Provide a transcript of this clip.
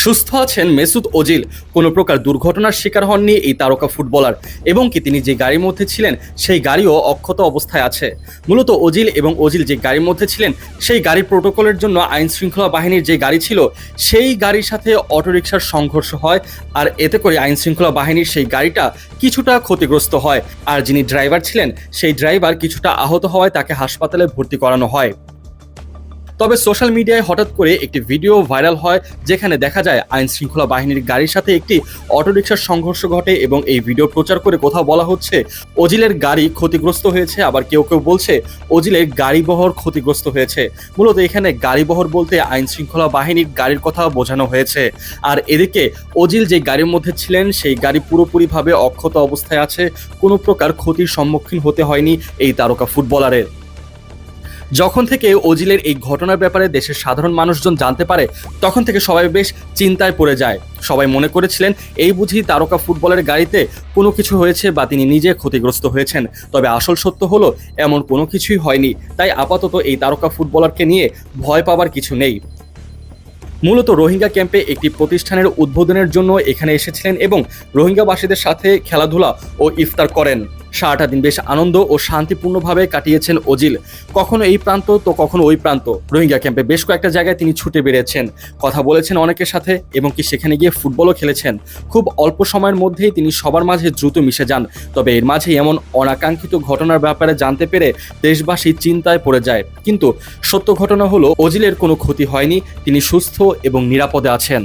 সুস্থ আছেন Mesut Ozil. কোনো প্রকার দুর্ঘটনার শিকার হননি এই তারকা ফুটবলার এবং কি তিনি যে গাড়ির মধ্যে ছিলেন সেই গাড়িও অক্ষত অবস্থায় আছে। মূলত ওজিল যে গাড়ির মধ্যে ছিলেন সেই গাড়ির প্রোটোকলের জন্য আইন শৃঙ্খলা বাহিনীর যে গাড়ি ছিল সেই গাড়ির সাথে অটোরিকশার সংঘর্ষ হয়, আর এতে করে আইন শৃঙ্খলা বাহিনীর সেই গাড়িটা কিছুটা ক্ষতিগ্রস্ত হয়, আর যিনি ড্রাইভার ছিলেন সেই ড্রাইভার কিছুটা আহত হওয়ায় তাকে হাসপাতালে ভর্তি করানো হয়। তবে সোশ্যাল মিডিয়ায় হঠাৎ করে একটি ভিডিও ভাইরাল হয় যেখানে দেখা যায় আইন শৃঙ্খলা বাহিনীর গাড়ির সাথে একটি অটোরিকশার সংঘর্ষ ঘটে এবং এই ভিডিও প্রচার করে কোথাও বলা হচ্ছে ওজিলের গাড়ি ক্ষতিগ্রস্ত হয়েছে, আবার কেউ কেউ বলছে ওজিলের গাড়িবহর ক্ষতিগ্রস্ত হয়েছে। মূলত এখানে গাড়িবহর বলতে আইন শৃঙ্খলা বাহিনীর গাড়ির কথা বোঝানো হয়েছে। আর এদিকে ওজিল যে গাড়ির মধ্যে ছিলেন সেই গাড়ি পুরোপুরিভাবে অক্ষত অবস্থায় আছে, কোনো প্রকার ক্ষতির সম্মুখীন হতে হয়নি এই তারকা ফুটবলারের। যখন থেকে ওজিলের এই ঘটনার ব্যাপারে দেশের সাধারণ মানুষজন জানতে পারে তখন থেকে সবাই বেশ চিন্তায় পড়ে যায়। সবাই মনে করেছিলেন এই বুঝি তারকা ফুটবলের গাড়িতে কোনো কিছু হয়েছে বা তিনি নিজে ক্ষতিগ্রস্ত হয়েছেন। তবে আসল সত্য হলো এমন কোনো কিছুই হয়নি। তাই আপাতত এই তারকা ফুটবলারকে নিয়ে ভয় পাবার কিছু নেই। মূলত রোহিঙ্গা ক্যাম্পে একটি প্রতিষ্ঠানের উদ্বোধনের জন্য এখানে এসেছিলেন এবং রোহিঙ্গাবাসীদের সাথে খেলাধুলা ও ইফতার করেন। সারাটা দিন বেশ আনন্দ ও শান্তিপূর্ণভাবে কাটিয়েছেন ওজিল। কখনো এই প্রান্ত তো কখনো ওই প্রান্ত। রোহিঙ্গা ক্যাম্পে বেশ কয়েকটা জায়গায় তিনি ছুটে বেরিয়েছেন, কথা বলেছেন অনেকের সাথে এবং কি সেখানে গিয়ে ফুটবলও খেলেছেন। খুব অল্প সময়ের মধ্যেই তিনি সবার মাঝে দ্রুত মিশে যান। তবে এর মাঝে এমন অনাকাঙ্ক্ষিত ঘটনার ব্যাপারে জানতে পেরে দেশবাসী চিন্তায় পড়ে যায়। কিন্তু সত্য ঘটনা হলো ওজিলের কোনো ক্ষতি হয়নি, তিনি সুস্থ এবং নিরাপদে আছেন।